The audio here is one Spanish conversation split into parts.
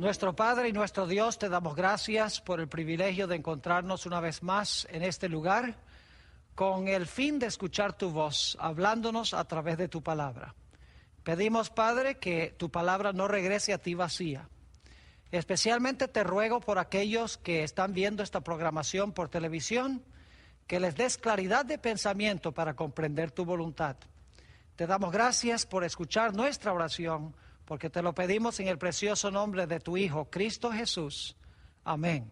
Nuestro Padre y nuestro Dios, te damos gracias por el privilegio de encontrarnos una vez más en este lugar con el fin de escuchar tu voz, hablándonos a través de tu palabra. Pedimos, Padre, que tu palabra no regrese a ti vacía. Especialmente te ruego por aquellos que están viendo esta programación por televisión, que les des claridad de pensamiento para comprender tu voluntad. Te damos gracias por escuchar nuestra oración, porque te lo pedimos en el precioso nombre de tu Hijo, Cristo Jesús. Amén.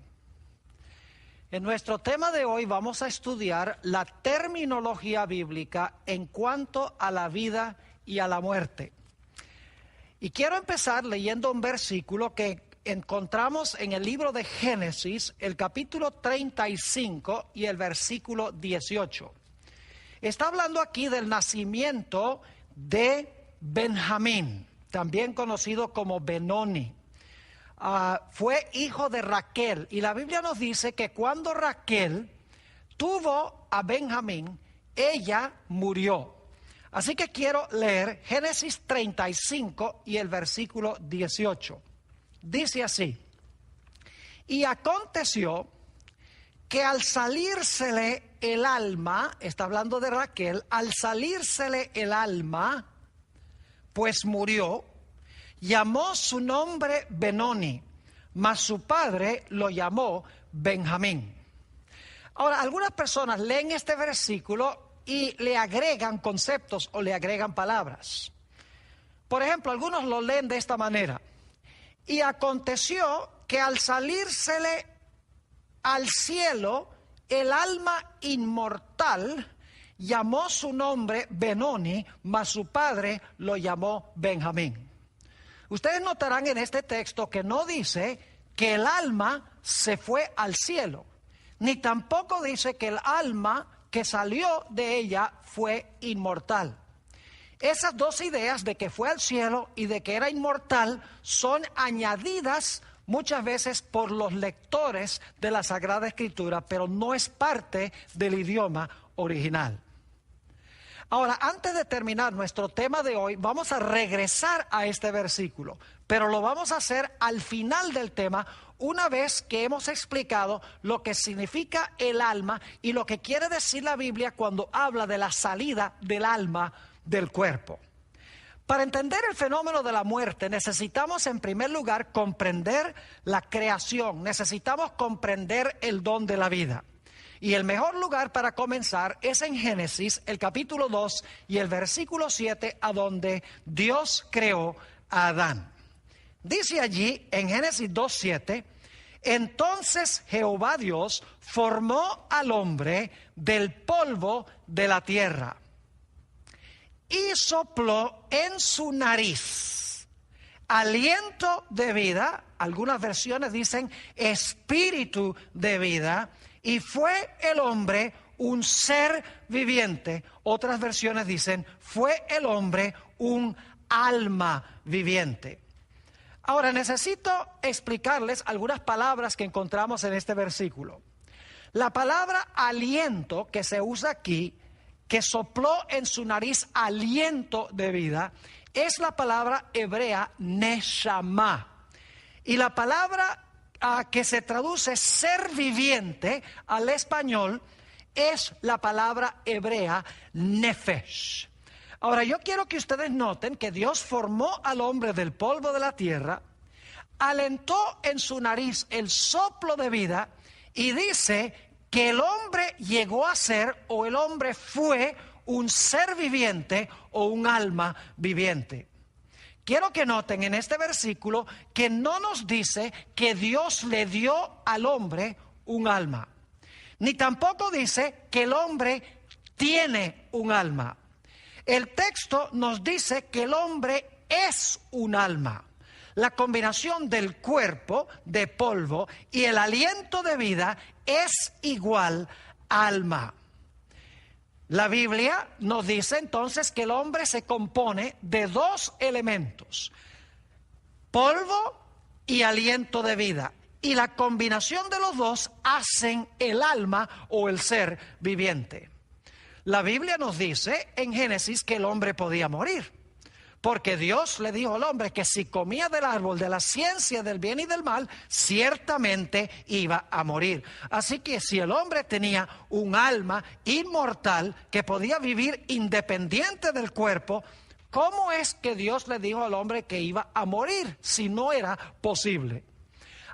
En nuestro tema de hoy vamos a estudiar la terminología bíblica en cuanto a la vida y a la muerte. Y quiero empezar leyendo un versículo que encontramos en el libro de Génesis, el capítulo 35 y el versículo 18. Está hablando aquí del nacimiento de Benjamín, también conocido como Benoni. Fue hijo de Raquel, y la Biblia nos dice que cuando Raquel tuvo a Benjamín, ella murió. Así que quiero leer Génesis 35 y el versículo 18. Dice así: y aconteció que al salírsele el alma, está hablando de Raquel, al salírsele el alma, pues murió, llamó su nombre Benoni, mas su padre lo llamó Benjamín. Ahora, algunas personas leen este versículo y le agregan conceptos o le agregan palabras. Por ejemplo, algunos lo leen de esta manera: y aconteció que al salírsele al cielo el alma inmortal, llamó su nombre Benoni, mas su padre lo llamó Benjamín. Ustedes notarán en este texto que no dice que el alma se fue al cielo, ni tampoco dice que el alma que salió de ella fue inmortal. Esas dos ideas de que fue al cielo y de que era inmortal son añadidas muchas veces por los lectores de la Sagrada Escritura, pero no es parte del idioma original. Ahora, antes de terminar nuestro tema de hoy, vamos a regresar a este versículo, pero lo vamos a hacer al final del tema, una vez que hemos explicado lo que significa el alma y lo que quiere decir la Biblia cuando habla de la salida del alma del cuerpo. Para entender el fenómeno de la muerte, necesitamos en primer lugar comprender la creación, necesitamos comprender el don de la vida. Y el mejor lugar para comenzar es en Génesis, el capítulo 2 y el versículo 7, a donde Dios creó a Adán. Dice allí en Génesis 2:7, entonces Jehová Dios formó al hombre del polvo de la tierra y sopló en su nariz aliento de vida, algunas versiones dicen espíritu de vida, y fue el hombre un ser viviente. Otras versiones dicen, fue el hombre un alma viviente. Ahora necesito explicarles algunas palabras que encontramos en este versículo. La palabra aliento que se usa aquí, que sopló en su nariz aliento de vida, es la palabra hebrea neshama. Y la palabra que se traduce ser viviente al español es la palabra hebrea nefesh. Ahora yo quiero que ustedes noten que Dios formó al hombre del polvo de la tierra, alentó en su nariz el soplo de vida y dice que el hombre llegó a ser, o el hombre fue, un ser viviente o un alma viviente. Quiero que noten en este versículo que no nos dice que Dios le dio al hombre un alma, ni tampoco dice que el hombre tiene un alma. El texto nos dice que el hombre es un alma. La combinación del cuerpo de polvo y el aliento de vida es igual a alma. La Biblia nos dice entonces que el hombre se compone de dos elementos: polvo y aliento de vida. Y la combinación de los dos hacen el alma o el ser viviente. La Biblia nos dice en Génesis que el hombre podía morir. Porque Dios le dijo al hombre que si comía del árbol de la ciencia del bien y del mal, ciertamente iba a morir. Así que si el hombre tenía un alma inmortal que podía vivir independiente del cuerpo, ¿cómo es que Dios le dijo al hombre que iba a morir si no era posible?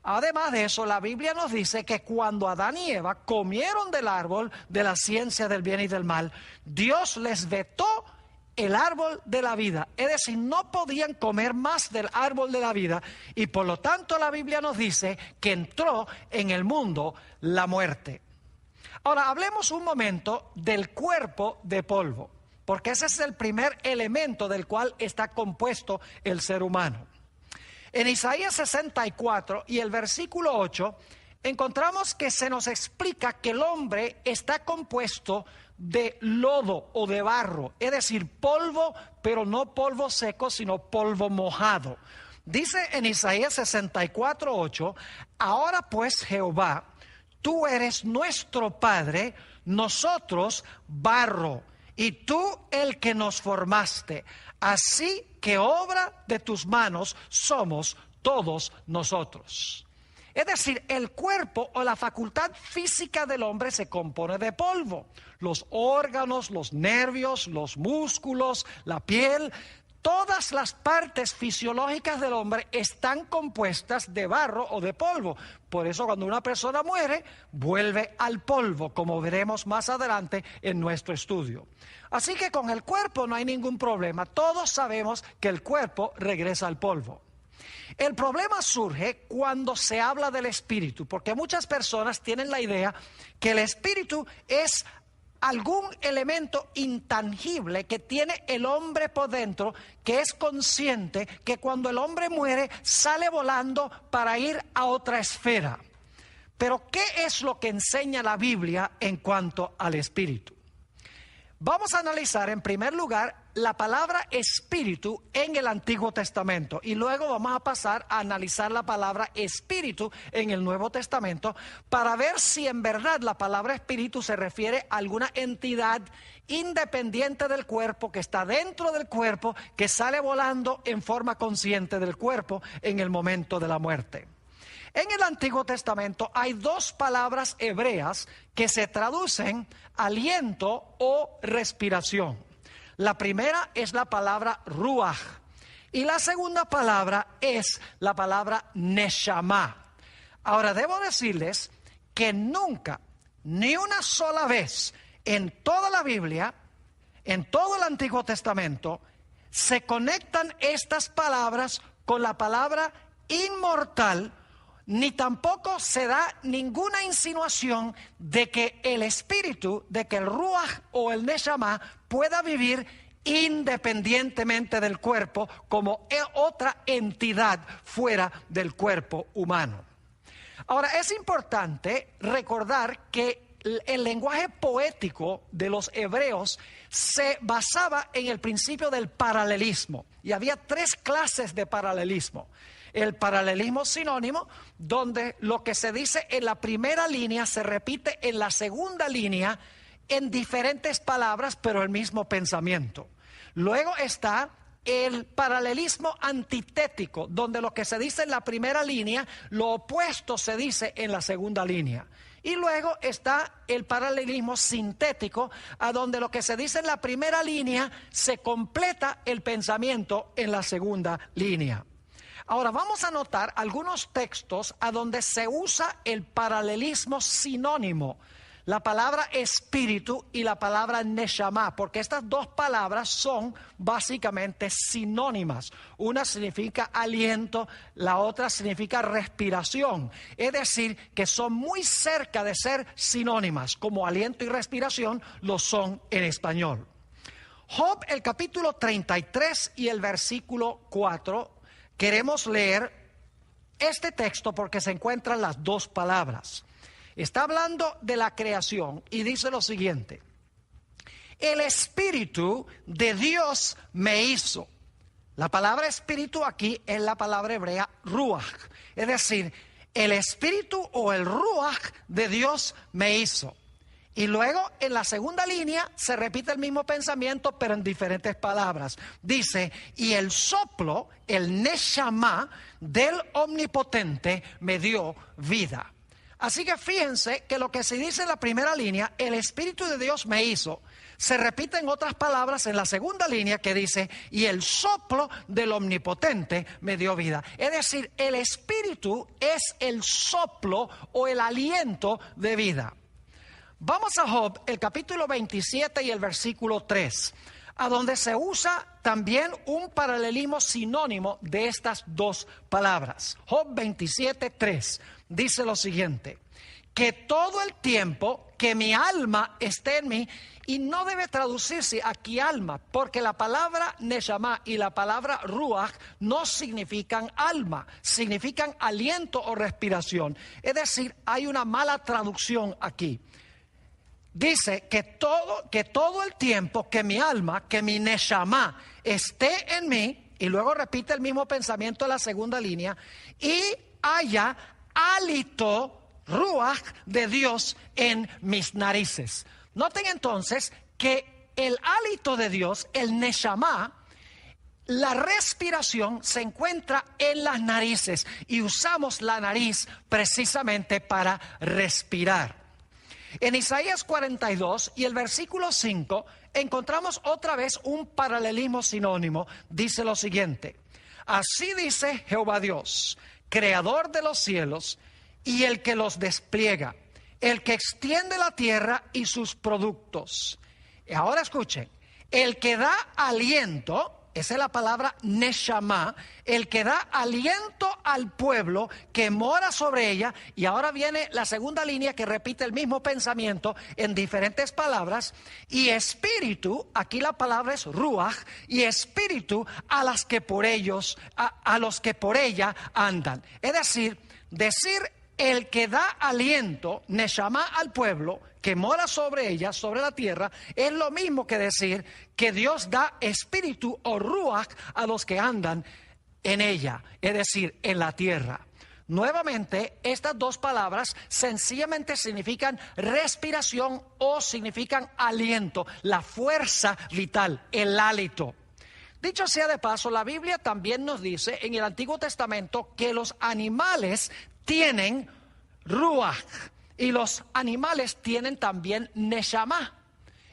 Además de eso, la Biblia nos dice que cuando Adán y Eva comieron del árbol de la ciencia del bien y del mal, Dios les vetó el árbol de la vida, es decir, no podían comer más del árbol de la vida, y por lo tanto la Biblia nos dice que entró en el mundo la muerte. Ahora hablemos un momento del cuerpo de polvo, porque ese es el primer elemento del cual está compuesto el ser humano. En Isaías 64 y el versículo 8 encontramos que se nos explica que el hombre está compuesto de lodo o de barro, es decir, polvo, pero no polvo seco, sino polvo mojado. Dice en Isaías 64, 8, ahora pues Jehová, tú eres nuestro Padre, nosotros barro, y tú el que nos formaste, así que obra de tus manos somos todos nosotros. Es decir, el cuerpo o la facultad física del hombre se compone de polvo. Los órganos, los nervios, los músculos, la piel, todas las partes fisiológicas del hombre están compuestas de barro o de polvo. Por eso cuando una persona muere, vuelve al polvo, como veremos más adelante en nuestro estudio. Así que con el cuerpo no hay ningún problema. Todos sabemos que el cuerpo regresa al polvo. El problema surge cuando se habla del espíritu, porque muchas personas tienen la idea que el espíritu es algún elemento intangible que tiene el hombre por dentro, que es consciente que cuando el hombre muere sale volando para ir a otra esfera. Pero ¿qué es lo que enseña la Biblia en cuanto al espíritu? Vamos a analizar en primer lugar la palabra espíritu en el Antiguo Testamento y luego vamos a pasar a analizar la palabra espíritu en el Nuevo Testamento para ver si en verdad la palabra espíritu se refiere a alguna entidad independiente del cuerpo, que está dentro del cuerpo, que sale volando en forma consciente del cuerpo en el momento de la muerte. En el Antiguo Testamento hay dos palabras hebreas que se traducen aliento o respiración. La primera es la palabra ruach y la segunda palabra es la palabra neshama. Ahora debo decirles que nunca, ni una sola vez en toda la Biblia, en todo el Antiguo Testamento, se conectan estas palabras con la palabra inmortal, ni tampoco se da ninguna insinuación de que el espíritu, de que el ruach o el neshama pueda vivir independientemente del cuerpo como otra entidad fuera del cuerpo humano. Ahora, es importante recordar que el lenguaje poético de los hebreos se basaba en el principio del paralelismo, y había tres clases de paralelismo. El paralelismo sinónimo, donde lo que se dice en la primera línea se repite en la segunda línea en diferentes palabras, pero el mismo pensamiento. Luego está el paralelismo antitético, donde lo que se dice en la primera línea, lo opuesto se dice en la segunda línea. Y luego está el paralelismo sintético, a donde lo que se dice en la primera línea se completa el pensamiento en la segunda línea. Ahora vamos a notar algunos textos a donde se usa el paralelismo sinónimo, la palabra espíritu y la palabra neshama, porque estas dos palabras son básicamente sinónimas. Una significa aliento, la otra significa respiración. Es decir, que son muy cerca de ser sinónimas, como aliento y respiración lo son en español. Job, el capítulo 33 y el versículo 4, queremos leer este texto porque se encuentran las dos palabras. Está hablando de la creación y dice lo siguiente: el espíritu de Dios me hizo. La palabra espíritu aquí es la palabra hebrea ruach, es decir, el espíritu o el ruach de Dios me hizo. Y luego en la segunda línea se repite el mismo pensamiento, pero en diferentes palabras. Dice, y el soplo, el neshama del Omnipotente me dio vida. Así que fíjense que lo que se dice en la primera línea, el Espíritu de Dios me hizo, se repite en otras palabras en la segunda línea que dice, y el soplo del Omnipotente me dio vida. Es decir, el Espíritu es el soplo o el aliento de vida. Vamos a Job, el capítulo 27 y el versículo 3, a donde se usa también un paralelismo sinónimo de estas dos palabras. Job 27, 3 dice lo siguiente, que todo el tiempo que mi alma esté en mí, y no debe traducirse aquí alma, porque la palabra neshama y la palabra ruach no significan alma, significan aliento o respiración. Es decir, hay una mala traducción aquí. Dice que todo el tiempo que mi alma, que mi neshama esté en mí, y luego repite el mismo pensamiento en la segunda línea, y haya hálito, ruach de Dios en mis narices. Noten entonces que el hálito de Dios, el neshama, la respiración se encuentra en las narices y usamos la nariz precisamente para respirar. En Isaías 42 y el versículo 5 encontramos otra vez un paralelismo sinónimo. Dice lo siguiente, así dice Jehová Dios, creador de los cielos y el que los despliega, el que extiende la tierra y sus productos. Y ahora escuchen, el que da aliento, esa es la palabra neshama, el que da aliento al pueblo que mora sobre ella. Y ahora viene la segunda línea que repite el mismo pensamiento en diferentes palabras. Y espíritu, aquí la palabra es ruach, y espíritu a los que por ella andan. Es decir el que da aliento, neshama al pueblo que mora sobre ella, sobre la tierra, es lo mismo que decir que Dios da espíritu o ruach a los que andan en ella, es decir, en la tierra. Nuevamente, estas dos palabras sencillamente significan respiración o significan aliento, la fuerza vital, el hálito. Dicho sea de paso, la Biblia también nos dice en el Antiguo Testamento que los animales tienen ruach y los animales tienen también neshama.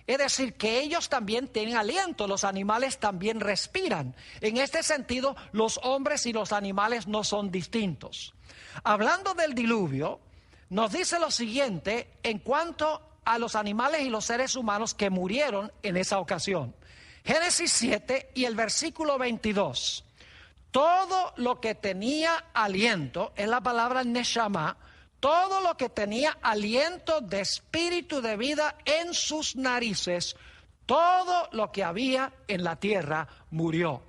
Es decir, que ellos también tienen aliento, los animales también respiran. En este sentido, los hombres y los animales no son distintos. Hablando del diluvio, nos dice lo siguiente en cuanto a los animales y los seres humanos que murieron en esa ocasión. Génesis 7 y el versículo 22. Todo lo que tenía aliento, en la palabra neshama, todo lo que tenía aliento de espíritu de vida en sus narices, todo lo que había en la tierra murió.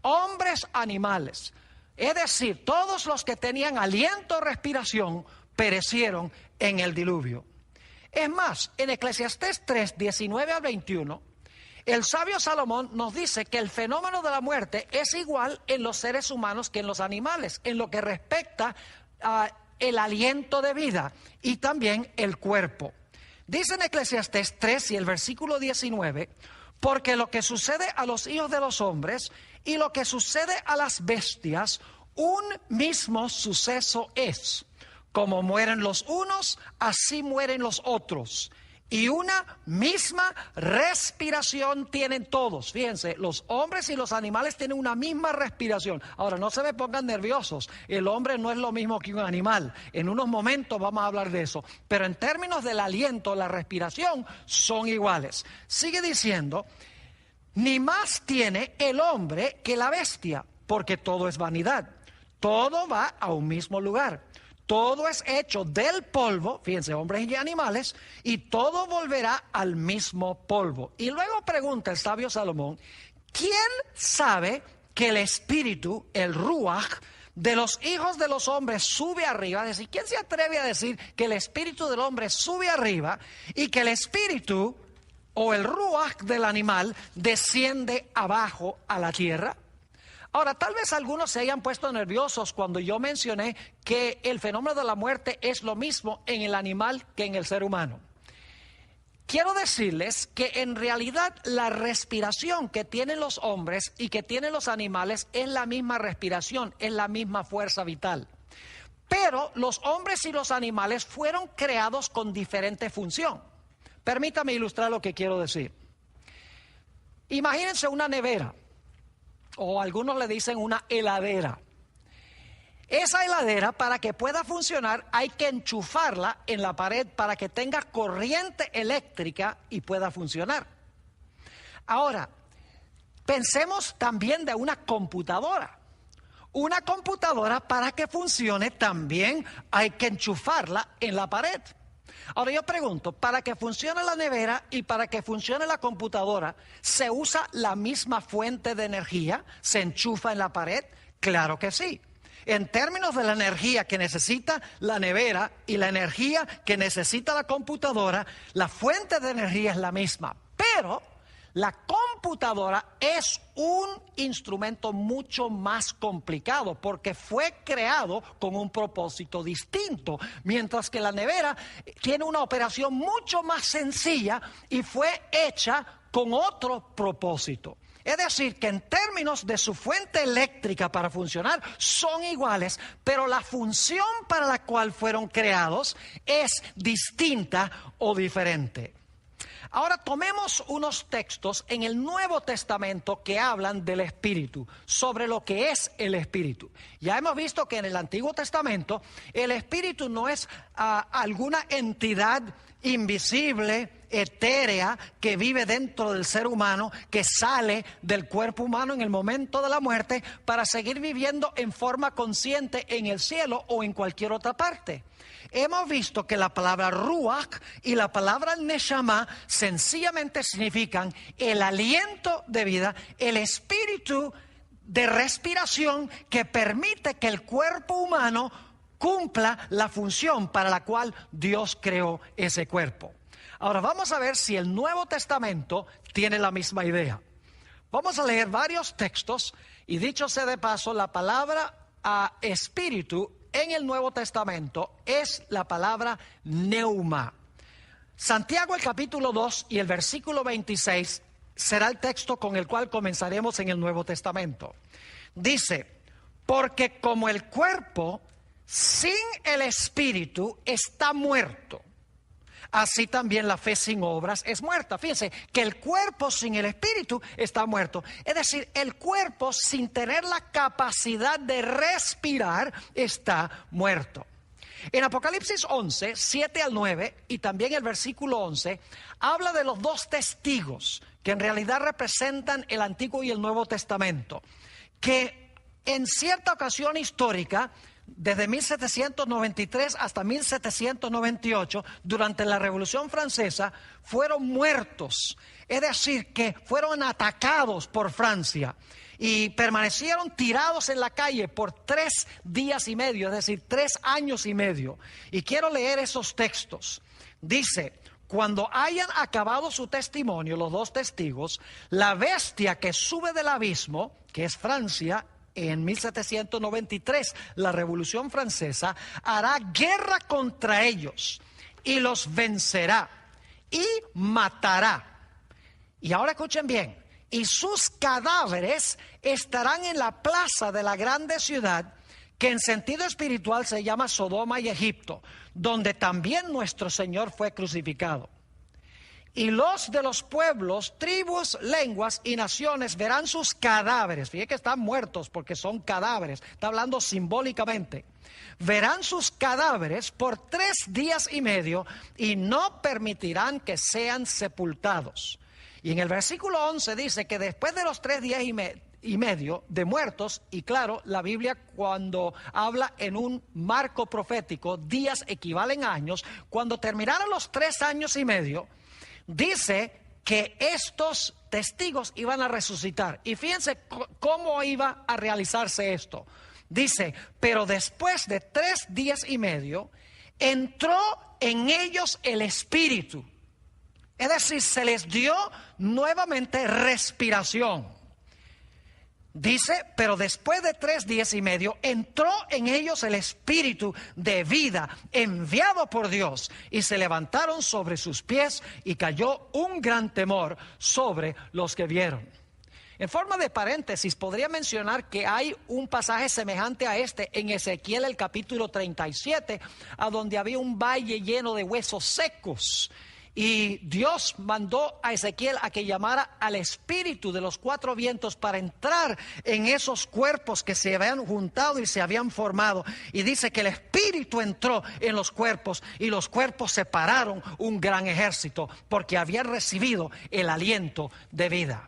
Hombres, animales, es decir, todos los que tenían aliento o respiración perecieron en el diluvio. Es más, en Eclesiastés 3, 19 al 21, el sabio Salomón nos dice que el fenómeno de la muerte es igual en los seres humanos que en los animales, en lo que respecta a el aliento de vida y también el cuerpo. Dice en Eclesiastés 3 y el versículo 19, porque lo que sucede a los hijos de los hombres y lo que sucede a las bestias, un mismo suceso es. Como mueren los unos, así mueren los otros. Y una misma respiración tienen todos. Fíjense, los hombres y los animales tienen una misma respiración. Ahora, no se me pongan nerviosos. El hombre no es lo mismo que un animal. En unos momentos vamos a hablar de eso. Pero en términos del aliento, la respiración son iguales. Sigue diciendo, ni más tiene el hombre que la bestia, porque todo es vanidad. Todo va a un mismo lugar. Todo es hecho del polvo, fíjense, hombres y animales, y todo volverá al mismo polvo. Y luego pregunta el sabio Salomón, ¿quién sabe que el espíritu, el ruach, de los hijos de los hombres sube arriba? Es decir, ¿quién se atreve a decir que el espíritu del hombre sube arriba y que el espíritu o el ruach del animal desciende abajo a la tierra? Ahora, tal vez algunos se hayan puesto nerviosos cuando yo mencioné que el fenómeno de la muerte es lo mismo en el animal que en el ser humano. quiero decirles que en realidad la respiración que tienen los hombres y que tienen los animales es la misma respiración, es la misma fuerza vital. Pero los hombres y los animales fueron creados con diferente función. Permítame ilustrar lo que quiero decir. Imagínense una nevera, o algunos le dicen una heladera. Esa heladera, para que pueda funcionar, hay que enchufarla en la pared para que tenga corriente eléctrica y pueda funcionar. Ahora, pensemos también de una computadora. Una computadora, para que funcione, también hay que enchufarla en la pared. Ahora yo pregunto, para que funcione la nevera y para que funcione la computadora, ¿se usa la misma fuente de energía? ¿Se enchufa en la pared? Claro que sí. En términos de la energía que necesita la nevera y la energía que necesita la computadora, la fuente de energía es la misma. Pero la computadora es un instrumento mucho más complicado porque fue creado con un propósito distinto, mientras que la nevera tiene una operación mucho más sencilla y fue hecha con otro propósito. Es decir, que en términos de su fuente eléctrica para funcionar son iguales, pero la función para la cual fueron creados es distinta o diferente. Ahora tomemos unos textos en el Nuevo Testamento que hablan del Espíritu, sobre lo que es el Espíritu. Ya hemos visto que en el Antiguo Testamento el Espíritu no es alguna entidad invisible, etérea, que vive dentro del ser humano, que sale del cuerpo humano en el momento de la muerte para seguir viviendo en forma consciente en el cielo o en cualquier otra parte. Hemos visto que la palabra ruach y la palabra neshama sencillamente significan el aliento de vida, el espíritu de respiración que permite que el cuerpo humano cumpla la función para la cual Dios creó ese cuerpo. Ahora vamos a ver si el Nuevo Testamento tiene la misma idea. Vamos a leer varios textos y dicho sea de paso, la palabra espíritu en el Nuevo Testamento es la palabra neuma. Santiago el capítulo 2 y el versículo 26 será el texto con el cual comenzaremos en el Nuevo Testamento. Dice, porque como el cuerpo sin el espíritu está muerto, así también la fe sin obras es muerta. Fíjense que el cuerpo sin el espíritu está muerto. Es decir, el cuerpo sin tener la capacidad de respirar está muerto. En Apocalipsis 11, 7 al 9 y también el versículo 11, habla de los dos testigos que en realidad representan el Antiguo y el Nuevo Testamento, que en cierta ocasión histórica, desde 1793 hasta 1798, durante la Revolución Francesa, fueron muertos. Es decir, que fueron atacados por Francia y permanecieron tirados en la calle por 3 días y medio, es decir, 3 años y medio. Y quiero leer esos textos. Dice, cuando hayan acabado su testimonio, los dos testigos, la bestia que sube del abismo, que es Francia, en 1793, la Revolución Francesa, hará guerra contra ellos y los vencerá y matará. Y ahora escuchen bien, y sus cadáveres estarán en la plaza de la grande ciudad, que en sentido espiritual se llama Sodoma y Egipto, donde también nuestro Señor fue crucificado. Y los de los pueblos, tribus, lenguas y naciones verán sus cadáveres. Fíjense que están muertos porque son cadáveres. Está hablando simbólicamente. Verán sus cadáveres por 3 días y medio y no permitirán que sean sepultados. Y en el versículo 11 dice que después de los 3 días y medio de muertos, y claro, la Biblia cuando habla en un marco profético, días equivalen a años, cuando terminaron los 3 años y medio, dice que estos testigos iban a resucitar. Y fíjense cómo iba a realizarse esto. Dice, pero después de 3 días y medio, entró en ellos el Espíritu. Es decir, se les dio nuevamente respiración. Dice, pero después de 3 días y medio entró en ellos el espíritu de vida enviado por Dios, y se levantaron sobre sus pies y cayó un gran temor sobre los que vieron. En forma de paréntesis, podría mencionar que hay un pasaje semejante a este en Ezequiel, el capítulo 37, a donde había un valle lleno de huesos secos. Y Dios mandó a Ezequiel a que llamara al espíritu de los 4 vientos para entrar en esos cuerpos que se habían juntado y se habían formado. Y dice que el espíritu entró en los cuerpos y los cuerpos separaron un gran ejército porque habían recibido el aliento de vida.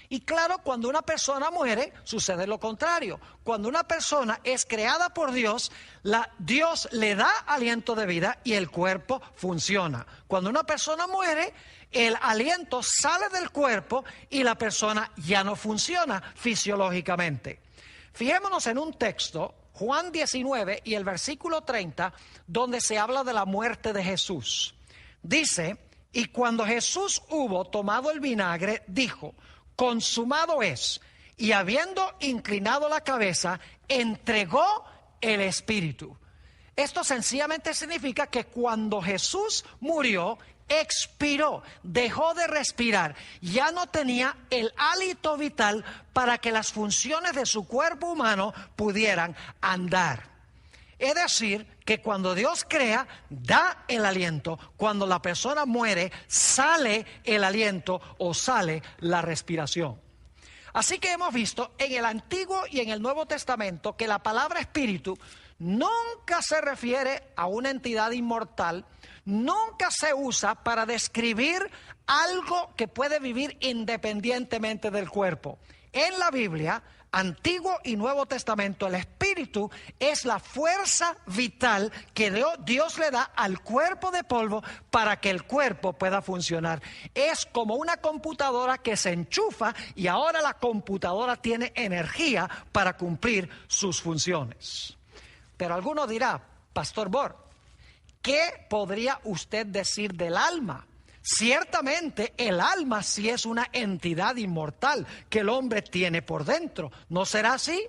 Y claro, cuando una persona muere, sucede lo contrario. Cuando una persona es creada por Dios, Dios le da aliento de vida y el cuerpo funciona. Cuando una persona muere, el aliento sale del cuerpo y la persona ya no funciona fisiológicamente. Fijémonos en un texto, Juan 19 y el versículo 30, donde se habla de la muerte de Jesús. Dice, y cuando Jesús hubo tomado el vinagre, dijo, consumado es, y habiendo inclinado la cabeza, entregó el espíritu. Esto sencillamente significa que cuando Jesús murió, expiró, dejó de respirar, ya no tenía el hálito vital para que las funciones de su cuerpo humano pudieran andar. Es decir, que cuando Dios crea, da el aliento. Cuando la persona muere, sale el aliento o sale la respiración. Así que hemos visto en el Antiguo y en el Nuevo Testamento que la palabra espíritu nunca se refiere a una entidad inmortal, nunca se usa para describir algo que puede vivir independientemente del cuerpo. En la Biblia, Antiguo y Nuevo Testamento, el espíritu es la fuerza vital que Dios le da al cuerpo de polvo para que el cuerpo pueda funcionar. Es como una computadora que se enchufa y ahora la computadora tiene energía para cumplir sus funciones. Pero alguno dirá, Pastor Bor, ¿qué podría usted decir del alma? Ciertamente el alma sí es una entidad inmortal que el hombre tiene por dentro. ¿No será así?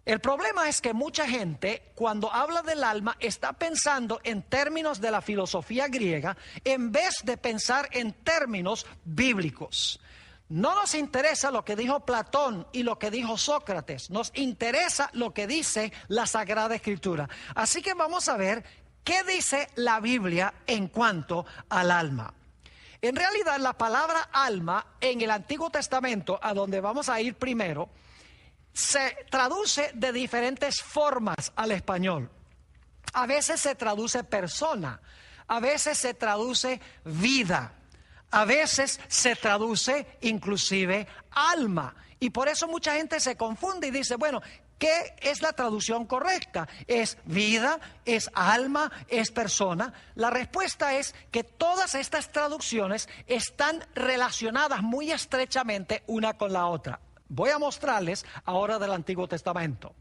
El problema es que mucha gente cuando habla del alma está pensando en términos de la filosofía griega en vez de pensar en términos bíblicos. No nos interesa lo que dijo Platón y lo que dijo Sócrates, nos interesa lo que dice la Sagrada Escritura. Así que vamos a ver ¿qué dice la Biblia en cuanto al alma? En realidad, la palabra alma en el Antiguo Testamento, a donde vamos a ir primero, se traduce de diferentes formas al español. A veces se traduce persona, a veces se traduce vida, a veces se traduce inclusive alma. Y por eso mucha gente se confunde y dice, bueno, ¿qué es la traducción correcta? ¿Es vida? ¿Es alma? ¿Es persona? La respuesta es que todas estas traducciones están relacionadas muy estrechamente una con la otra. Voy a mostrarles ahora del Antiguo Testamento.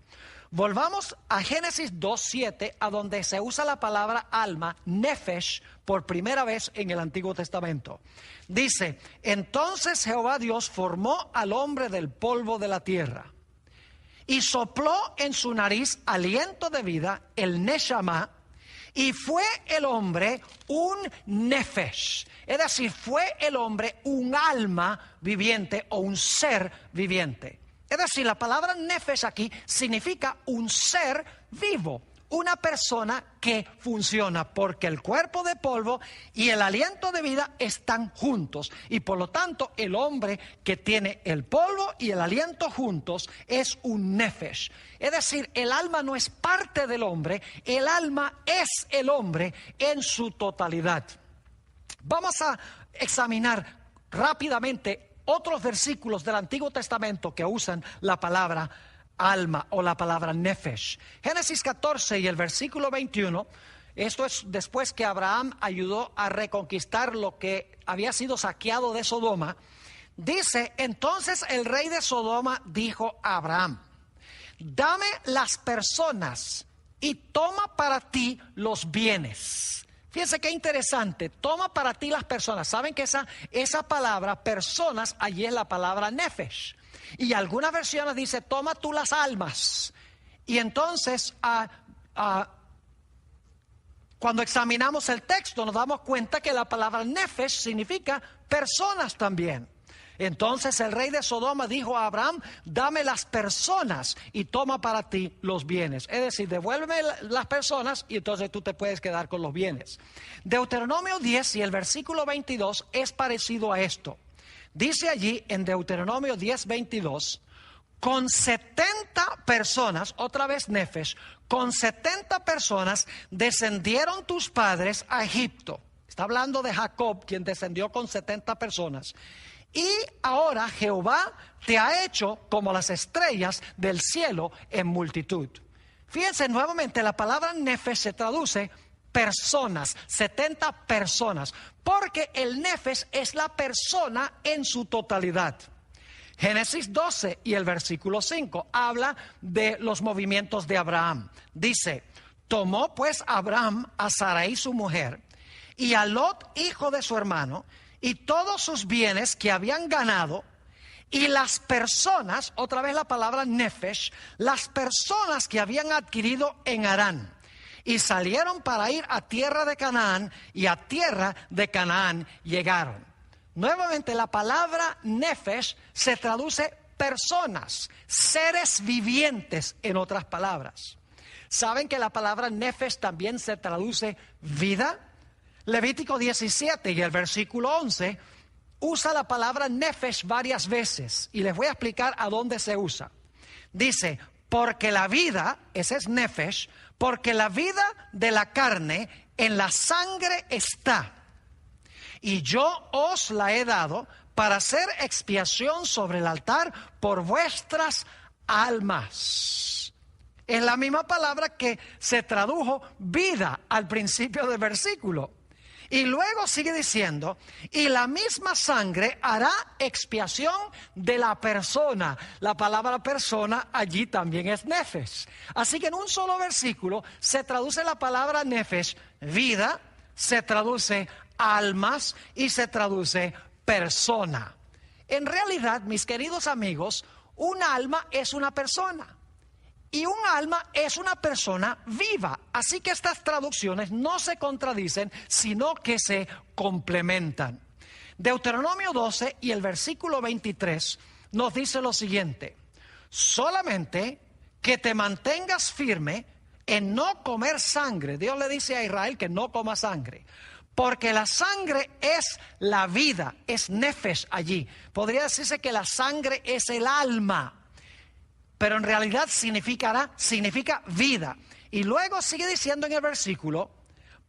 Volvamos a Génesis 2:7, a donde se usa la palabra alma, nefesh, por primera vez en el Antiguo Testamento. Dice, entonces Jehová Dios formó al hombre del polvo de la tierra y sopló en su nariz aliento de vida, el neshama, y fue el hombre un nefesh. Es decir, fue el hombre un alma viviente o un ser viviente. Es decir, la palabra nefesh aquí significa un ser vivo, una persona que funciona, porque el cuerpo de polvo y el aliento de vida están juntos, y por lo tanto el hombre que tiene el polvo y el aliento juntos es un nefesh. Es decir, el alma no es parte del hombre, el alma es el hombre en su totalidad. Vamos a examinar rápidamente otros versículos del Antiguo Testamento que usan la palabra alma o la palabra nefesh. Génesis 14 y el versículo 21, esto es después que Abraham ayudó a reconquistar lo que había sido saqueado de Sodoma. Dice, entonces el rey de Sodoma dijo a Abraham, dame las personas y toma para ti los bienes. Fíjense qué interesante, toma para ti las personas. ¿Saben que esa palabra, personas, allí es la palabra nefesh? Y algunas versiones dice, toma tú las almas. Y entonces, cuando examinamos el texto, nos damos cuenta que la palabra nefesh significa personas también. Entonces el rey de Sodoma dijo a Abraham, dame las personas y toma para ti los bienes. Es decir, devuélveme las personas y entonces tú te puedes quedar con los bienes. Deuteronomio 10 y el versículo 22 es parecido a esto. Dice allí en Deuteronomio 10, 22, con 70 personas, otra vez nefesh, con 70 personas descendieron tus padres a Egipto. Está hablando de Jacob, quien descendió con 70 personas. Y ahora Jehová te ha hecho como las estrellas del cielo en multitud. Fíjense nuevamente, la palabra nefesh se traduce personas, 70 personas, porque el nefesh es la persona en su totalidad. Génesis 12 y el versículo 5 habla de los movimientos de Abraham. Dice, tomó pues Abraham a Sarai su mujer y a Lot hijo de su hermano y todos sus bienes que habían ganado y las personas, otra vez la palabra nefesh, las personas que habían adquirido en Harán. Y salieron para ir a tierra de Canaán y a tierra de Canaán llegaron. Nuevamente la palabra nefesh se traduce personas, seres vivientes en otras palabras. ¿Saben que la palabra nefesh también se traduce vida? Levítico 17 y el versículo 11 usa la palabra nefesh varias veces y les voy a explicar a dónde se usa. Dice, porque la vida, ese es nefesh, porque la vida de la carne en la sangre está. Y yo os la he dado para hacer expiación sobre el altar por vuestras almas. Es la misma palabra que se tradujo vida al principio del versículo. Y luego sigue diciendo, y la misma sangre hará expiación de la persona. La palabra persona allí también es nefesh. Así que en un solo versículo se traduce la palabra nefesh, vida, se traduce almas y se traduce persona. En realidad, mis queridos amigos, un alma es una persona. Y un alma es una persona viva. Así que estas traducciones no se contradicen, sino que se complementan. Deuteronomio 12 y el versículo 23 nos dice lo siguiente. Solamente que te mantengas firme en no comer sangre. Dios le dice a Israel que no coma sangre. Porque la sangre es la vida, es nefesh allí. Podría decirse que la sangre es el alma. Pero en realidad significa vida. Y luego sigue diciendo en el versículo,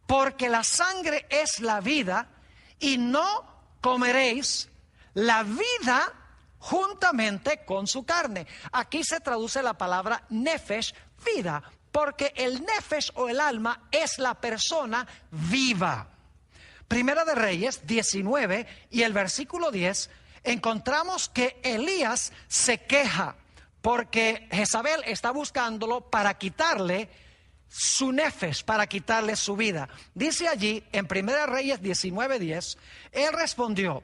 porque la sangre es la vida y no comeréis la vida juntamente con su carne. Aquí se traduce la palabra nefesh, vida, porque el nefesh o el alma es la persona viva. Primera de Reyes 19 y el versículo 10 encontramos que Elías se queja porque Jezabel está buscándolo para quitarle su nefesh, para quitarle su vida. Dice allí en Primera Reyes 19:10, él respondió,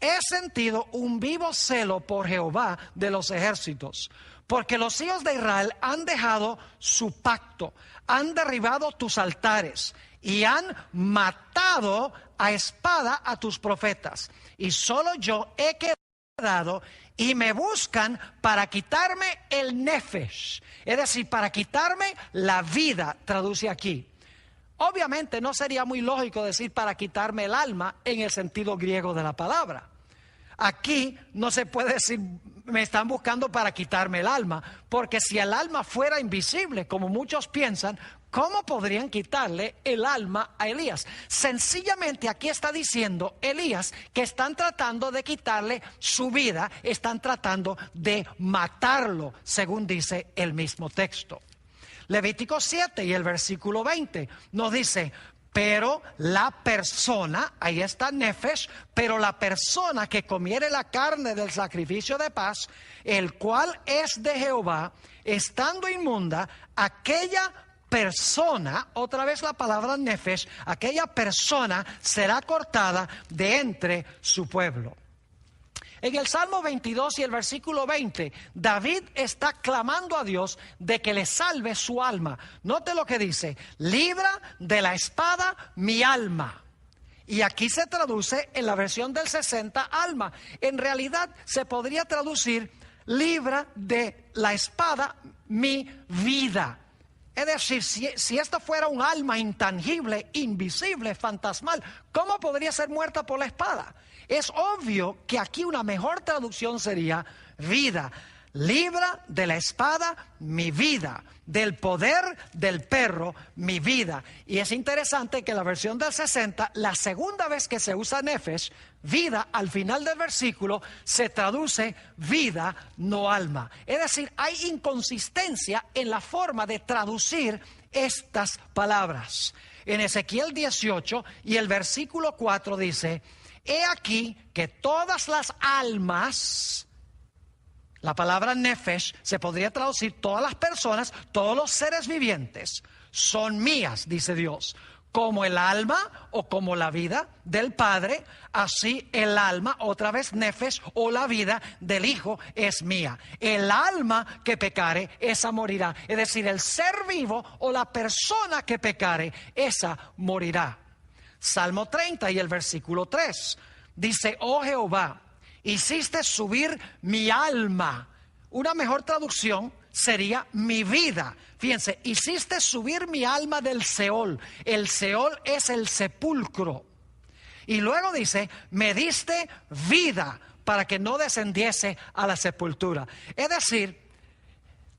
he sentido un vivo celo por Jehová de los ejércitos, porque los hijos de Israel han dejado su pacto, han derribado tus altares y han matado a espada a tus profetas. Y solo yo he quedado y me buscan para quitarme el nefesh, es decir, para quitarme la vida, traduce aquí. Obviamente no sería muy lógico decir para quitarme el alma en el sentido griego de la palabra. Aquí no se puede decir me están buscando para quitarme el alma, porque si el alma fuera invisible, como muchos piensan, ¿cómo podrían quitarle el alma a Elías? Sencillamente aquí está diciendo Elías que están tratando de quitarle su vida, están tratando de matarlo, según dice el mismo texto. Levítico 7 y el versículo 20 nos dice, pero la persona, ahí está nefesh, pero la persona que comiere la carne del sacrificio de paz, el cual es de Jehová, estando inmunda, aquella persona, otra vez la palabra nefesh, aquella persona será cortada de entre su pueblo. En el Salmo 22 y el versículo 20, David está clamando a Dios de que le salve su alma. Note lo que dice: libra de la espada mi alma. Y aquí se traduce en la versión del 60 alma. En realidad se podría traducir: libra de la espada mi vida. Es decir, si esto fuera un alma intangible, invisible, fantasmal, ¿cómo podría ser muerta por la espada? Es obvio que aquí una mejor traducción sería: vida. Libra de la espada mi vida, del poder del perro mi vida. Y es interesante que la versión del 60, la segunda vez que se usa nefesh, vida, al final del versículo se traduce vida, no alma. Es decir, hay inconsistencia en la forma de traducir estas palabras. En Ezequiel 18 y el versículo 4 dice: he aquí que todas las almas... La palabra nefesh se podría traducir todas las personas, todos los seres vivientes son mías, dice Dios. Como el alma o como la vida del Padre, así el alma, otra vez nefesh, o la vida del Hijo es mía. El alma que pecare, esa morirá. Es decir, el ser vivo o la persona que pecare, esa morirá. Salmo 30 y el versículo 3 dice: oh Jehová, hiciste subir mi alma. Una mejor traducción sería mi vida. Fíjense, hiciste subir mi alma del Seol. El Seol es el sepulcro. Y luego dice: me diste vida para que no descendiese a la sepultura. Es decir,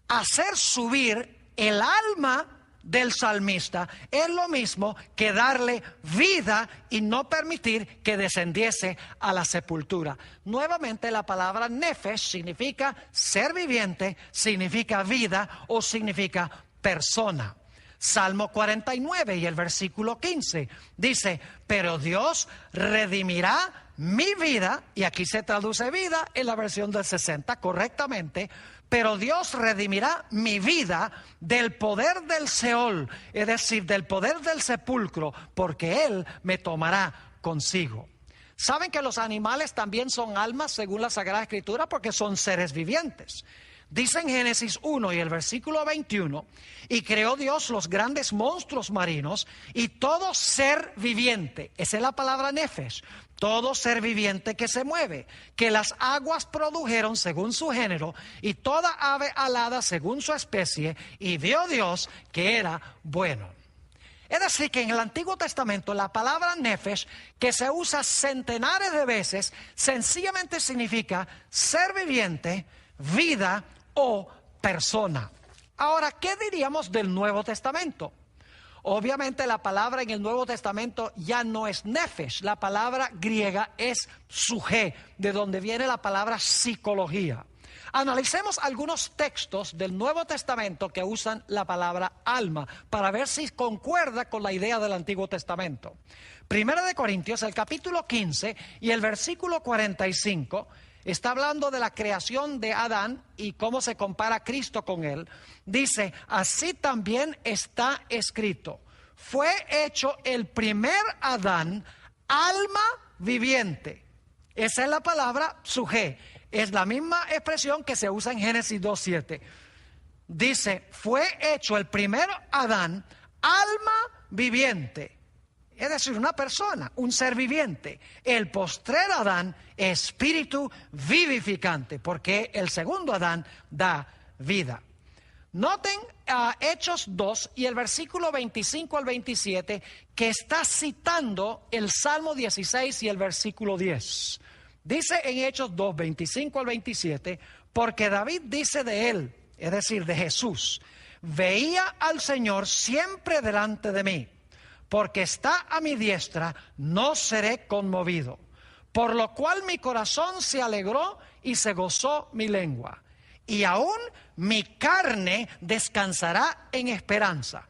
hacer subir el alma del salmista es lo mismo que darle vida y no permitir que descendiese a la sepultura. Nuevamente, la palabra nefesh significa ser viviente, significa vida o significa persona. Salmo 49 y el versículo 15 dice: pero Dios redimirá mi vida, y aquí se traduce vida en la versión del 60 correctamente. Pero Dios redimirá mi vida del poder del Seol, es decir, del poder del sepulcro, porque Él me tomará consigo. ¿Saben que los animales también son almas según la Sagrada Escritura? Porque son seres vivientes. Dice en Génesis 1 y el versículo 21: y creó Dios los grandes monstruos marinos y todo ser viviente. Esa es la palabra nefesh. Todo ser viviente que se mueve, que las aguas produjeron según su género, y toda ave alada según su especie, y vio Dios que era bueno. Es decir, que en el Antiguo Testamento la palabra nefesh, que se usa centenares de veces, sencillamente significa ser viviente, vida o persona. Ahora, ¿qué diríamos del Nuevo Testamento? Obviamente la palabra en el Nuevo Testamento ya no es nefesh. La palabra griega es psuché, de donde viene la palabra psicología. Analicemos algunos textos del Nuevo Testamento que usan la palabra alma para ver si concuerda con la idea del Antiguo Testamento. Primera de Corintios, el capítulo 15 y el versículo 45, está hablando de la creación de Adán y cómo se compara Cristo con él. Dice: así también está escrito: fue hecho el primer Adán alma viviente. Esa es la palabra psuché. Es la misma expresión que se usa en Génesis 2:7. Dice: fue hecho el primer Adán alma viviente. Es decir, una persona, un ser viviente. El postrer Adán, espíritu vivificante, porque el segundo Adán da vida. Noten Hechos 2 y el versículo 25 al 27, que está citando el Salmo 16 y el versículo 10. Dice en Hechos 2, 25 al 27, porque David dice de él, es decir, de Jesús: veía al Señor siempre delante de mí. Porque está a mi diestra, no seré conmovido. Por lo cual mi corazón se alegró y se gozó mi lengua. Y aún mi carne descansará en esperanza.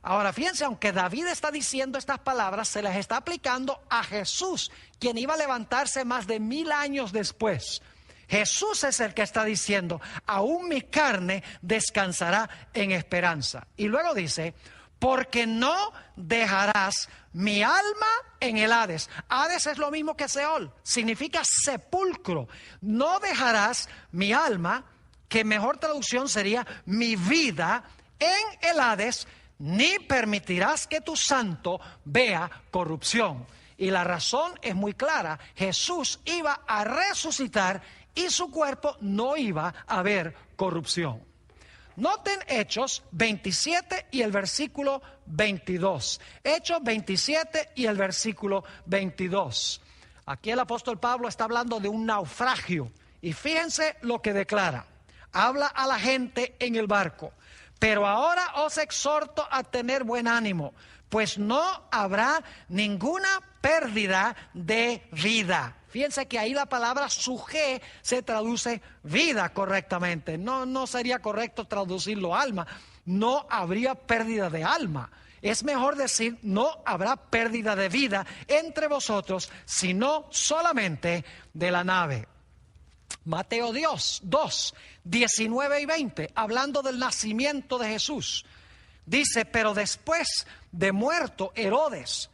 Ahora fíjense, aunque David está diciendo estas palabras, se las está aplicando a Jesús, quien iba a levantarse más de 1000 años después. Jesús es el que está diciendo: aún mi carne descansará en esperanza. Y luego dice: porque no dejarás mi alma en el Hades. Hades es lo mismo que Seol, significa sepulcro. No dejarás mi alma, que mejor traducción sería mi vida, en el Hades, ni permitirás que tu santo vea corrupción. Y la razón es muy clara: Jesús iba a resucitar y su cuerpo no iba a ver corrupción. Noten Hechos 27 y el versículo 22. Hechos 27 y el versículo 22. Aquí el apóstol Pablo está hablando de un naufragio. Y fíjense lo que declara. Habla a la gente en el barco. Pero ahora os exhorto a tener buen ánimo, pues no habrá ninguna pérdida de vida. Fíjense que ahí la palabra suje se traduce vida correctamente. No sería correcto traducirlo alma. No habría pérdida de alma. Es mejor decir no habrá pérdida de vida entre vosotros, sino solamente de la nave. Mateo 2, 19 y 20, hablando del nacimiento de Jesús. Dice, pero después de muerto Herodes,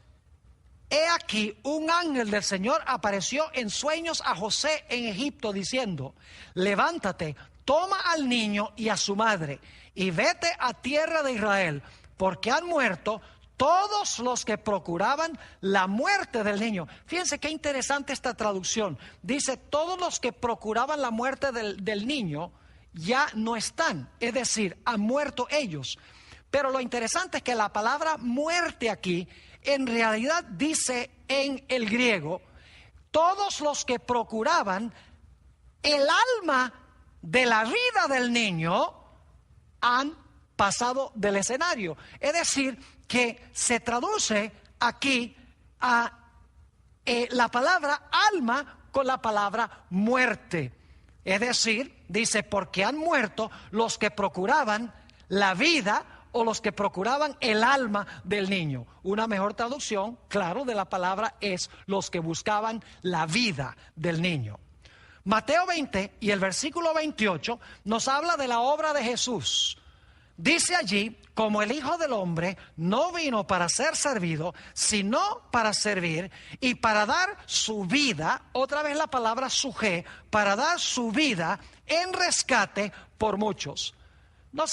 he aquí un ángel del Señor apareció en sueños a José en Egipto diciendo, levántate, toma al niño y a su madre y vete a tierra de Israel, porque han muerto todos los que procuraban la muerte del niño. Fíjense qué interesante esta traducción. Dice, todos los que procuraban la muerte del niño ya no están, es decir, han muerto ellos. Pero lo interesante es que la palabra muerte aquí en realidad dice en el griego, todos los que procuraban el alma de la vida del niño han pasado del escenario. Es decir, que se traduce aquí a la palabra alma con la palabra muerte. Es decir, dice, porque han muerto los que procuraban la vida o los que procuraban el alma del niño. Una mejor traducción, claro, de la palabra es los que buscaban la vida del niño. Mateo 20 y el versículo 28 nos habla de la obra de Jesús. Dice allí, como el Hijo del Hombre no vino para ser servido, sino para servir y para dar su vida, otra vez la palabra suje, para dar su vida en rescate por muchos. No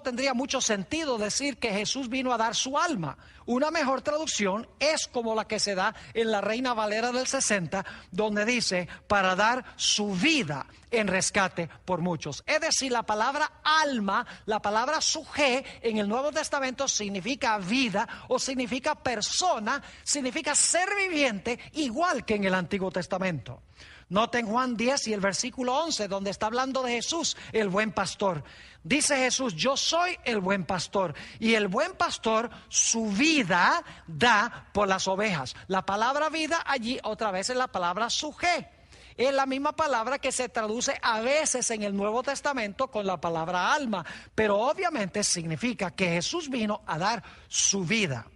tendría mucho sentido decir que Jesús vino a dar su alma. Una mejor traducción es como la que se da en la Reina Valera del 60, donde dice para dar su vida en rescate por muchos. Es decir, la palabra alma, la palabra suje en el Nuevo Testamento significa vida o significa persona, significa ser viviente, igual que en el Antiguo Testamento. Noten Juan 10 y el versículo 11, donde está hablando de Jesús, el buen pastor. Dice Jesús, yo soy el buen pastor, y el buen pastor su vida da por las ovejas. La palabra vida allí otra vez es la palabra suje. Es la misma palabra que se traduce a veces en el Nuevo Testamento con la palabra alma, pero obviamente significa que Jesús vino a dar su vida.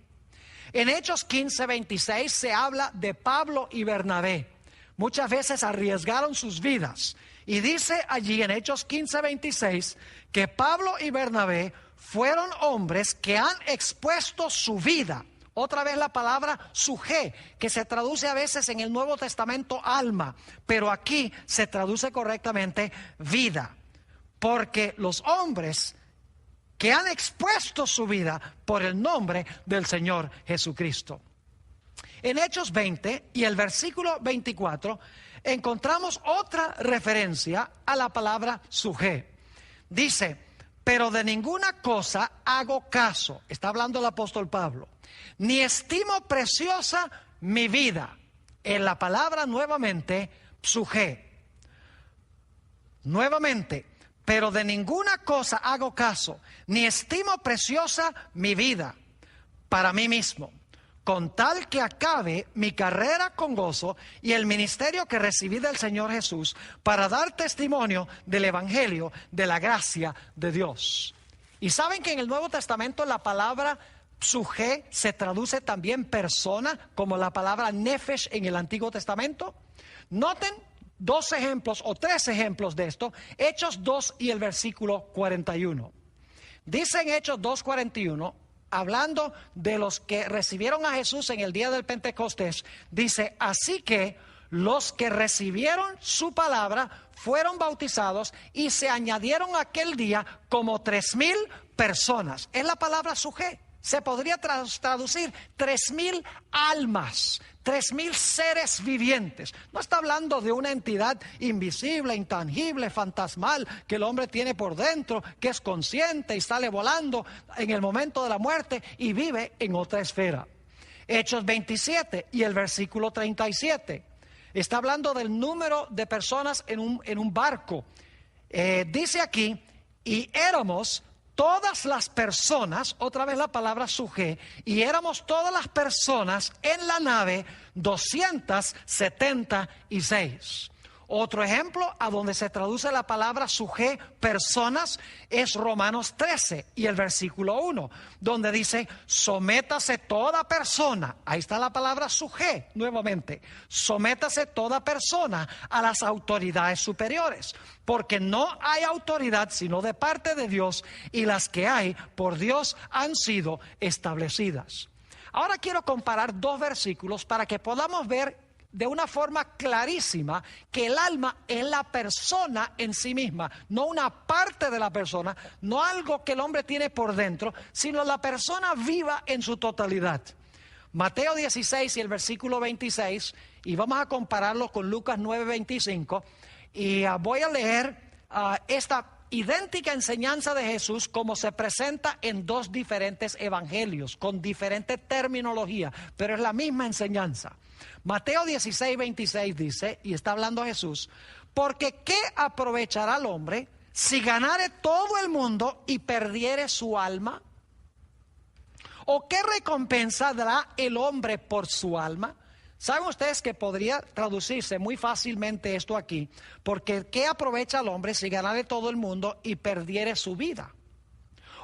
En Hechos 15, 26 se habla de Pablo y Bernabé. Muchas veces arriesgaron sus vidas. Y dice allí en Hechos 15, 26 que Pablo y Bernabé fueron hombres que han expuesto su vida. Otra vez la palabra suje, que se traduce a veces en el Nuevo Testamento alma, pero aquí se traduce correctamente vida. Porque los hombres que han expuesto su vida por el nombre del Señor Jesucristo. En Hechos 20 y el versículo 24 encontramos otra referencia a la palabra suje. Dice, pero de ninguna cosa hago caso, está hablando el apóstol Pablo, ni estimo preciosa mi vida. En la palabra nuevamente suje. Nuevamente, pero de ninguna cosa hago caso, ni estimo preciosa mi vida para mí mismo, con tal que acabe mi carrera con gozo y el ministerio que recibí del Señor Jesús para dar testimonio del Evangelio de la gracia de Dios. Y saben que en el Nuevo Testamento la palabra suje se traduce también persona, como la palabra nefesh en el Antiguo Testamento. Noten dos ejemplos o tres ejemplos de esto. Hechos 2 y el versículo 41. Dice en Hechos 2:41, hablando de los que recibieron a Jesús en el día del Pentecostés, dice: así que los que recibieron su palabra fueron bautizados y se añadieron aquel día como 3,000 personas. Es la palabra sujé. Se podría traducir 3,000 almas, 3,000 seres vivientes. No está hablando de una entidad invisible, intangible, fantasmal, que el hombre tiene por dentro, que es consciente y sale volando en el momento de la muerte y vive en otra esfera. Hechos 27 y el versículo 37. Está hablando del número de personas en un barco. Dice aquí: y éramos todas las personas, otra vez la palabra sujé, y éramos todas las personas en la nave 276. Otro ejemplo a donde se traduce la palabra sujé, personas, es Romanos 13 y el versículo 1, donde dice: sométase toda persona, ahí está la palabra sujé nuevamente, sométase toda persona a las autoridades superiores, porque no hay autoridad sino de parte de Dios, y las que hay por Dios han sido establecidas. Ahora quiero comparar dos versículos para que podamos ver de una forma clarísima que el alma es la persona en sí misma, no una parte de la persona, no algo que el hombre tiene por dentro, sino la persona viva en su totalidad. Mateo 16 y el versículo 26, y vamos a compararlo con Lucas 9:25, y voy a leer esta idéntica enseñanza de Jesús como se presenta en dos diferentes evangelios, con diferente terminología, pero es la misma enseñanza. Mateo 16:26 dice, y está hablando Jesús: porque ¿qué aprovechará el hombre si ganare todo el mundo y perdiere su alma? ¿O qué recompensa dará el hombre por su alma? ¿Saben ustedes que podría traducirse muy fácilmente esto aquí? Porque ¿qué aprovecha el hombre si ganare todo el mundo y perdiere su vida?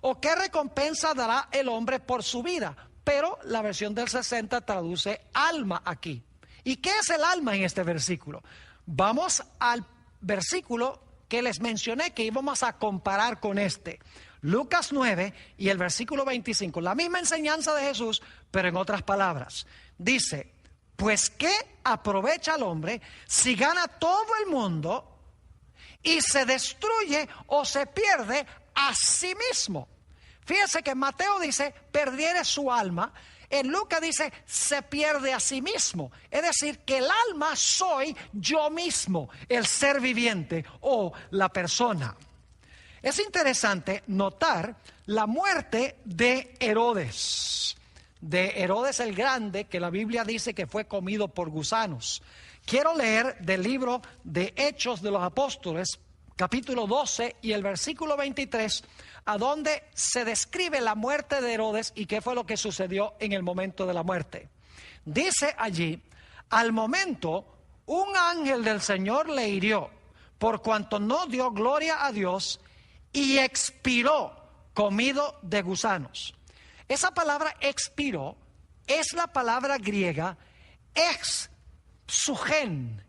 ¿O qué recompensa dará el hombre por su vida? Pero la versión del 60 traduce alma aquí. ¿Y qué es el alma en este versículo? Vamos al versículo que les mencioné que íbamos a comparar con este. Lucas 9 y el versículo 25. La misma enseñanza de Jesús, pero en otras palabras. Dice: pues ¿qué aprovecha el hombre si gana todo el mundo y se destruye o se pierde a sí mismo? Fíjense que Mateo dice perdiere su alma, en Lucas dice se pierde a sí mismo. Es decir, que el alma soy yo mismo, el ser viviente o la persona. Es interesante notar la muerte de Herodes el Grande, que la Biblia dice que fue comido por gusanos. Quiero leer del libro de Hechos de los Apóstoles, capítulo 12 y el versículo 23, a donde se describe la muerte de Herodes y qué fue lo que sucedió en el momento de la muerte. Dice allí: al momento un ángel del Señor le hirió, por cuanto no dio gloria a Dios, y expiró comido de gusanos. Esa palabra expiró es la palabra griega expsugen.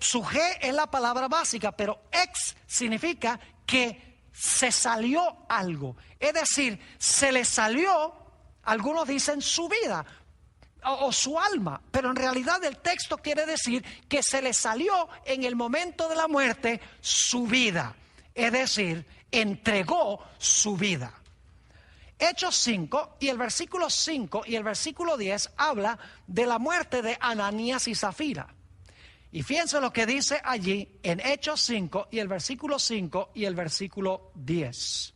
Psugé es la palabra básica, pero ex significa que se salió algo. Es decir, se le salió, algunos dicen su vida o su alma, pero en realidad el texto quiere decir que se le salió en el momento de la muerte su vida. Es decir, entregó su vida. Hechos 5 y el versículo 5 y el versículo 10 habla de la muerte de Ananías y Zafira. Y fíjense lo que dice allí en Hechos 5 y el versículo 5 y el versículo 10.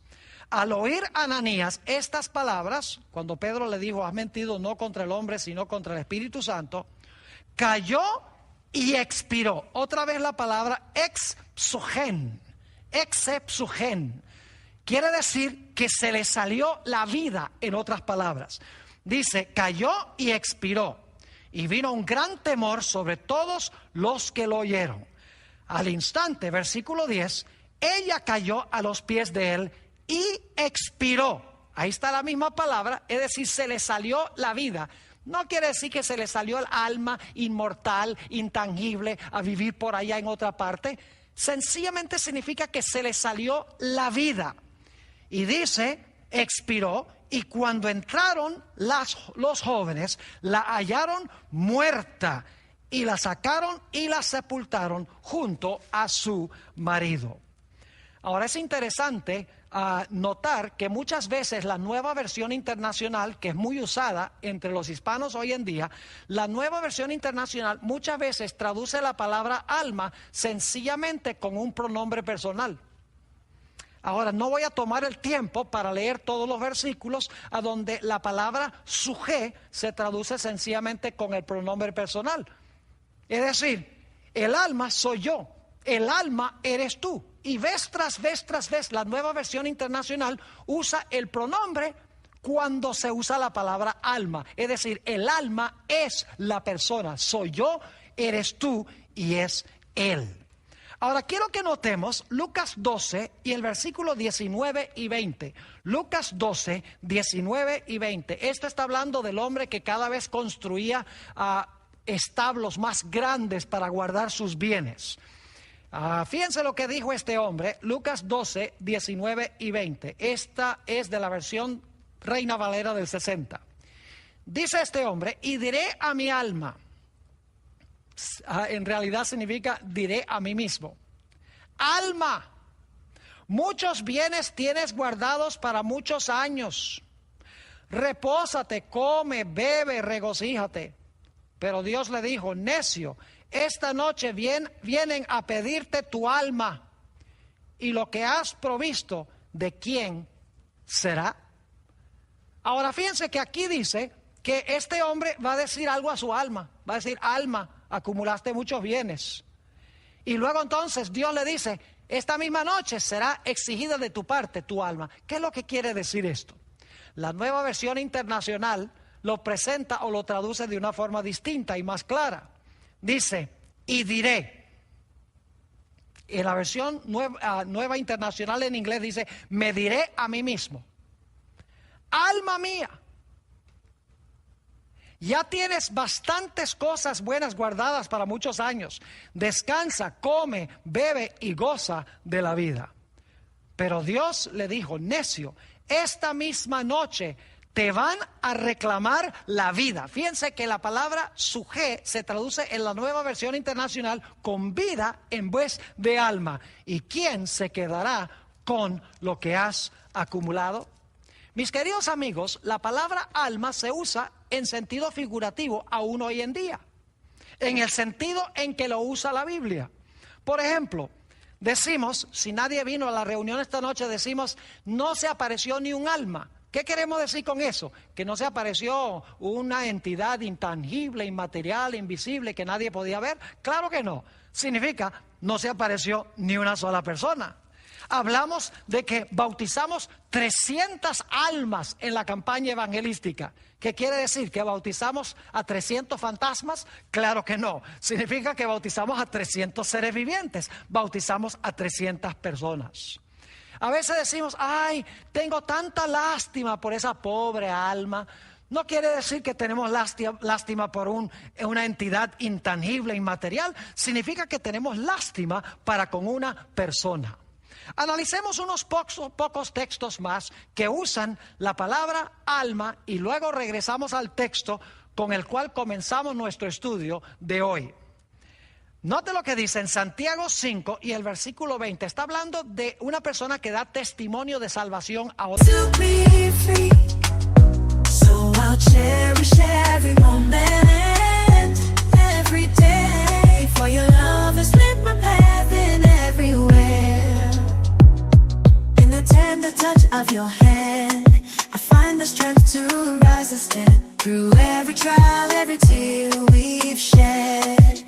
Al oír Ananías estas palabras, cuando Pedro le dijo: has mentido no contra el hombre sino contra el Espíritu Santo, cayó y expiró. Otra vez la palabra expsugen. Quiere decir que se le salió la vida, en otras palabras. Dice: cayó y expiró. Y vino un gran temor sobre todos los que lo oyeron. Al instante, versículo 10, ella cayó a los pies de él y expiró. Ahí está la misma palabra, es decir, se le salió la vida. No quiere decir que se le salió el alma inmortal, intangible, a vivir por allá en otra parte. sencillamente significa que se le salió la vida. Y dice, expiró, y cuando entraron los jóvenes, la hallaron muerta, y la sacaron y la sepultaron junto a su marido. Ahora es interesante notar que muchas veces la Nueva Versión Internacional, que es muy usada entre los hispanos hoy en día, la Nueva Versión Internacional muchas veces traduce la palabra alma sencillamente con un pronombre personal. Ahora, no voy a tomar el tiempo para leer todos los versículos a donde la palabra suje se traduce sencillamente con el pronombre personal. Es decir, el alma soy yo, el alma eres tú. Y vez tras vez, la Nueva Versión Internacional usa el pronombre cuando se usa la palabra alma. Es decir, el alma es la persona, soy yo, eres tú y es él. Ahora quiero que notemos Lucas 12 y el versículo 19 y 20. Lucas 12, 19 y 20. Esto está hablando del hombre que cada vez construía establos más grandes para guardar sus bienes. Fíjense lo que dijo este hombre, Lucas 12, 19 y 20. Esta es de la versión Reina Valera del 60. Dice este hombre, y diré a mi alma. En realidad significa diré a mí mismo. Alma, muchos bienes tienes guardados para muchos años. Repósate, come, bebe, regocíjate. Pero Dios le dijo, necio, esta noche vienen a pedirte tu alma, y lo que has provisto, ¿de quién será? Ahora fíjense que aquí dice que este hombre va a decir algo a su alma. Va a decir, alma, acumulaste muchos bienes. Y luego entonces Dios le dice, esta misma noche será exigida de tu parte tu alma. ¿Qué es lo que quiere decir esto? La Nueva Versión Internacional lo presenta o lo traduce de una forma distinta y más clara. Dice, y diré. En la versión nueva Internacional en inglés dice, me diré a mí mismo. Alma mía, ya tienes bastantes cosas buenas guardadas para muchos años. Descansa, come, bebe y goza de la vida. Pero Dios le dijo, necio, esta misma noche te van a reclamar la vida. Fíjense que la palabra suje se traduce en la Nueva Versión Internacional con vida en vez de alma. ¿Y quién se quedará con lo que has acumulado? Mis queridos amigos, la palabra alma se usa en sentido figurativo aún hoy en día, en el sentido en que lo usa la Biblia. Por ejemplo, decimos, si nadie vino a la reunión esta noche, decimos, no se apareció ni un alma. ¿Qué queremos decir con eso? Que no se apareció una entidad intangible, inmaterial, invisible, que nadie podía ver. Claro que no. Significa, no se apareció ni una sola persona. Hablamos de que bautizamos 300 almas en la campaña evangelística. ¿Qué quiere decir? ¿Que bautizamos a 300 fantasmas? Claro que no. Significa que bautizamos a 300 seres vivientes. Bautizamos a 300 personas. A veces decimos, ay, tengo tanta lástima por esa pobre alma. No quiere decir que tenemos lástima por una entidad intangible, inmaterial. Significa que tenemos lástima para con una persona. Analicemos unos pocos textos más que usan la palabra alma y luego regresamos al texto con el cual comenzamos nuestro estudio de hoy. Note lo que dice en Santiago 5 y el versículo 20. Está hablando de una persona que da testimonio de salvación a otra. Touch of your hand, I find the strength to rise and stand through every trial, every tear we've shed.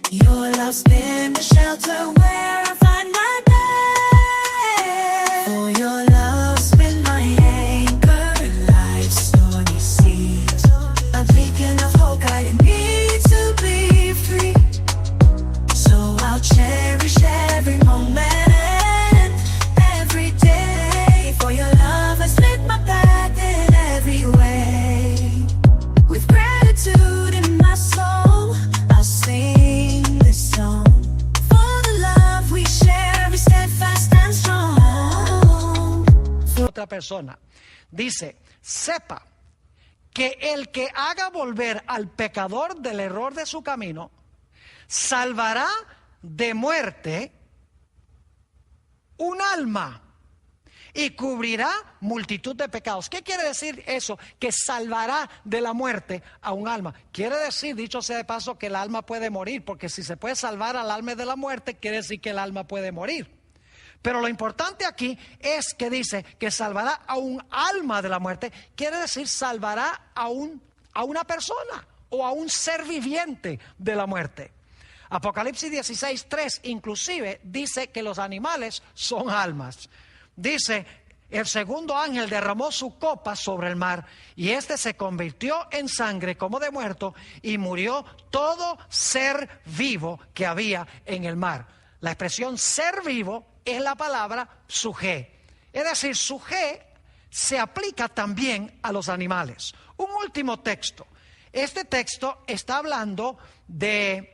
Your love's been the shelter where I find my bed. For your love's been my anchor in life's stormy seas, a beacon of hope guiding me to be free. So I'll cherish every moment. With gratitude in my soul, I'll sing this song. For the persona. Dice, sepa que el que haga volver al pecador del error de su camino, salvará de muerte un alma y cubrirá multitud de pecados. ¿Qué quiere decir eso? Que salvará de la muerte a un alma. Quiere decir, dicho sea de paso, que el alma puede morir, porque si se puede salvar al alma de la muerte, quiere decir que el alma puede morir. Pero lo importante aquí es que dice que salvará a un alma de la muerte, quiere decir salvará a una persona o a un ser viviente de la muerte. Apocalipsis 16:3 inclusive dice que los animales son almas. Dice, el segundo ángel derramó su copa sobre el mar y este se convirtió en sangre como de muerto y murió todo ser vivo que había en el mar. La expresión ser vivo es la palabra sujé. Es decir, sujé se aplica también a los animales. Un último texto. Este texto está hablando del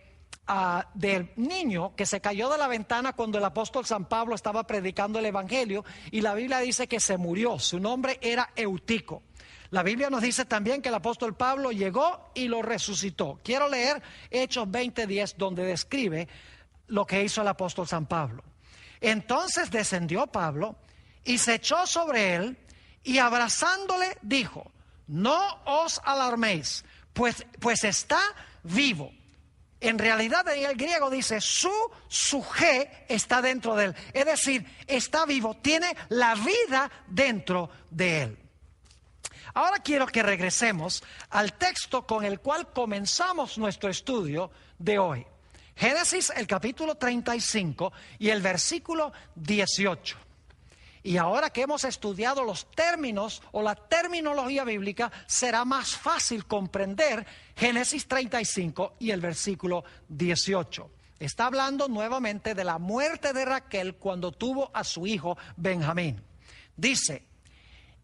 niño que se cayó de la ventana cuando el apóstol San Pablo estaba predicando el evangelio, y la Biblia dice que se murió. Su nombre era Eutico. La Biblia nos dice también que el apóstol Pablo llegó y lo resucitó. Quiero leer Hechos 20:10, donde describe lo que hizo el apóstol San Pablo. Entonces descendió Pablo y se echó sobre él y abrazándole dijo, no os alarméis, pues está vivo. En realidad en el griego dice su sujé está dentro de él, es decir, está vivo, tiene la vida dentro de él. Ahora quiero que regresemos al texto con el cual comenzamos nuestro estudio de hoy. Génesis, el capítulo 35 y el versículo 18. Y ahora que hemos estudiado los términos o la terminología bíblica, será más fácil comprender Génesis 35 y el versículo 18. Está hablando nuevamente de la muerte de Raquel cuando tuvo a su hijo Benjamín. Dice,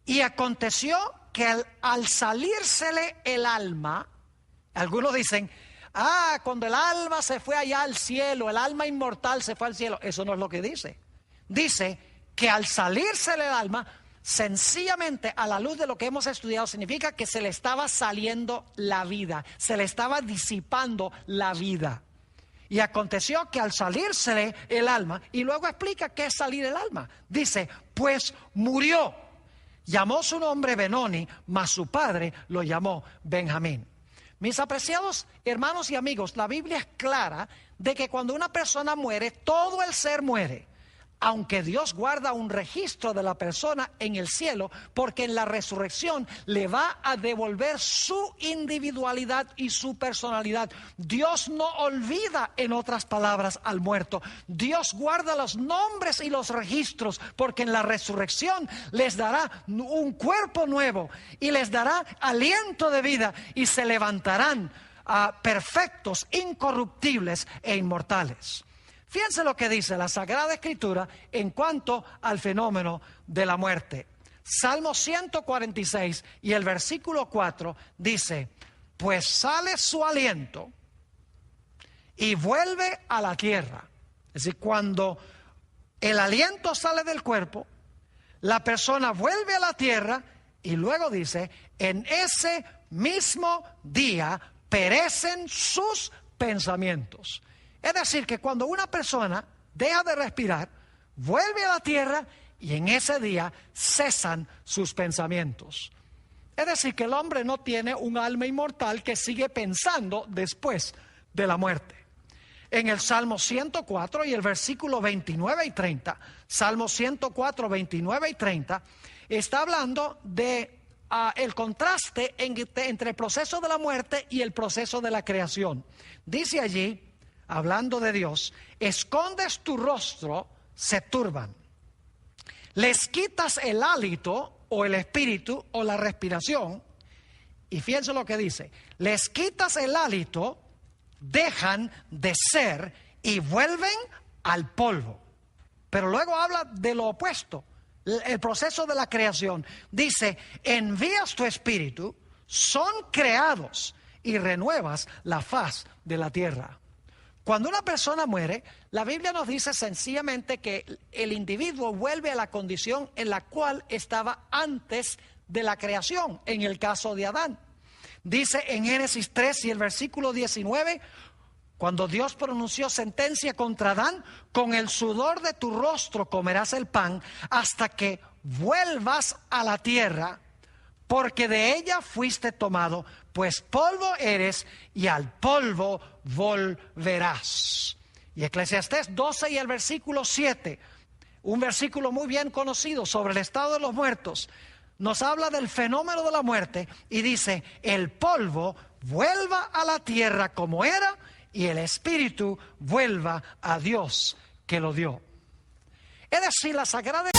y aconteció que al salírsele el alma, algunos dicen, cuando el alma se fue allá al cielo, el alma inmortal se fue al cielo. Eso no es lo que dice. Dice que al salirse el alma, sencillamente a la luz de lo que hemos estudiado, significa que se le estaba saliendo la vida, se le estaba disipando la vida. Y aconteció que al salírsele el alma, y luego explica qué es salir el alma. Dice, pues murió. Llamó su nombre Benoni, mas su padre lo llamó Benjamín. Mis apreciados hermanos y amigos, la Biblia es clara de que cuando una persona muere, todo el ser muere. Aunque Dios guarda un registro de la persona en el cielo, porque en la resurrección le va a devolver su individualidad y su personalidad. Dios no olvida, en otras palabras, al muerto. Dios guarda los nombres y los registros, porque en la resurrección les dará un cuerpo nuevo y les dará aliento de vida y se levantarán perfectos, incorruptibles e inmortales. Fíjense lo que dice la Sagrada Escritura en cuanto al fenómeno de la muerte. Salmo 146 y el versículo 4 dice, pues sale su aliento y vuelve a la tierra. Es decir, cuando el aliento sale del cuerpo, la persona vuelve a la tierra y luego dice, en ese mismo día perecen sus pensamientos. Es decir, que cuando una persona deja de respirar, vuelve a la tierra y en ese día cesan sus pensamientos. Es decir, que el hombre no tiene un alma inmortal que sigue pensando después de la muerte. En el Salmo 104 y el versículo 29 y 30, Salmo 104, 29 y 30, está hablando de el contraste entre el proceso de la muerte y el proceso de la creación. Dice allí, hablando de Dios, escondes tu rostro, se turban. Les quitas el hálito o el espíritu o la respiración. Y fíjense lo que dice. Les quitas el hálito, dejan de ser y vuelven al polvo. Pero luego habla de lo opuesto, el proceso de la creación. Dice, envías tu espíritu, son creados y renuevas la faz de la tierra. Cuando una persona muere, la Biblia nos dice sencillamente que el individuo vuelve a la condición en la cual estaba antes de la creación, en el caso de Adán. Dice en Génesis 3 y el versículo 19, cuando Dios pronunció sentencia contra Adán, con el sudor de tu rostro comerás el pan hasta que vuelvas a la tierra, porque de ella fuiste tomado, pues polvo eres y al polvo volverás. Y Eclesiastés 12 y el versículo 7, un versículo muy bien conocido sobre el estado de los muertos, nos habla del fenómeno de la muerte y dice, el polvo vuelva a la tierra como era y el espíritu vuelva a Dios que lo dio. Es decir, la Sagrada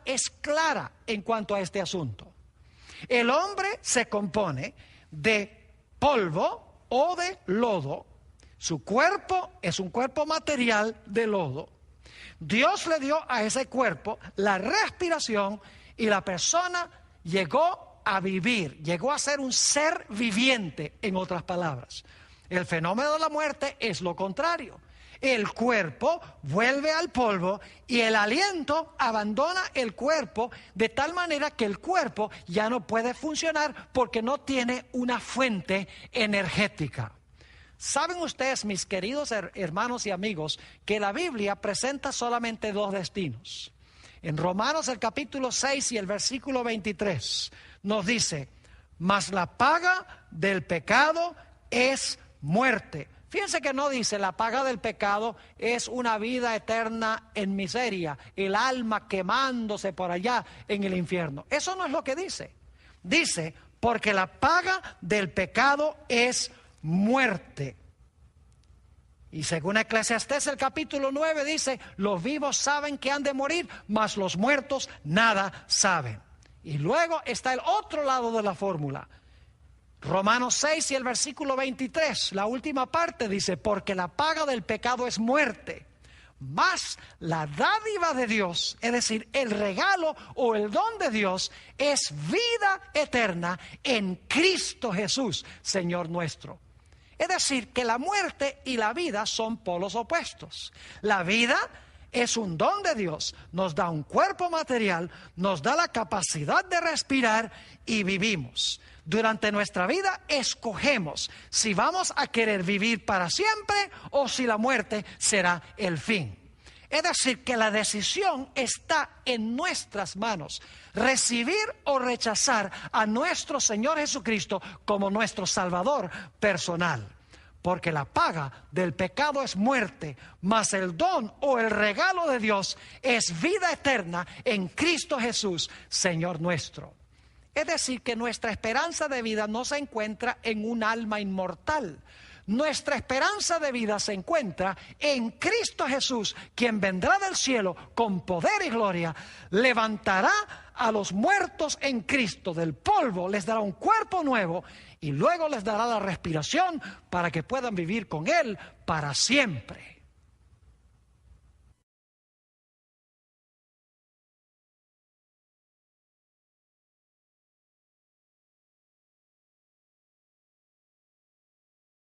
es clara en cuanto a este asunto. El hombre se compone de polvo o de lodo. Su cuerpo es un cuerpo material de lodo. Dios le dio a ese cuerpo la respiración y la persona llegó a vivir, llegó a ser un ser viviente, en otras palabras. El fenómeno de la muerte es lo contrario. El cuerpo vuelve al polvo y el aliento abandona el cuerpo de tal manera que el cuerpo ya no puede funcionar porque no tiene una fuente energética. ¿Saben ustedes, mis queridos hermanos y amigos, que la Biblia presenta solamente dos destinos? En Romanos el capítulo 6 y el versículo 23 nos dice, mas la paga del pecado es muerte. Fíjense que no dice la paga del pecado es una vida eterna en miseria, el alma quemándose por allá en el infierno. Eso no es lo que dice. Dice, porque la paga del pecado es muerte. Y según Eclesiastés el capítulo 9 dice, los vivos saben que han de morir, mas los muertos nada saben. Y luego está el otro lado de la fórmula. Romanos 6 y el versículo 23, la última parte dice, porque la paga del pecado es muerte, mas la dádiva de Dios, es decir, el regalo o el don de Dios, es vida eterna en Cristo Jesús, Señor nuestro. Es decir, que la muerte y la vida son polos opuestos. La vida es un don de Dios, nos da un cuerpo material, nos da la capacidad de respirar y vivimos. Durante nuestra vida escogemos si vamos a querer vivir para siempre o si la muerte será el fin. Es decir, que la decisión está en nuestras manos, recibir o rechazar a nuestro Señor Jesucristo como nuestro Salvador personal. Porque la paga del pecado es muerte, mas el don o el regalo de Dios es vida eterna en Cristo Jesús, Señor nuestro. Es decir, que nuestra esperanza de vida no se encuentra en un alma inmortal. Nuestra esperanza de vida se encuentra en Cristo Jesús, quien vendrá del cielo con poder y gloria, levantará a los muertos en Cristo del polvo, les dará un cuerpo nuevo y luego les dará la respiración para que puedan vivir con Él para siempre.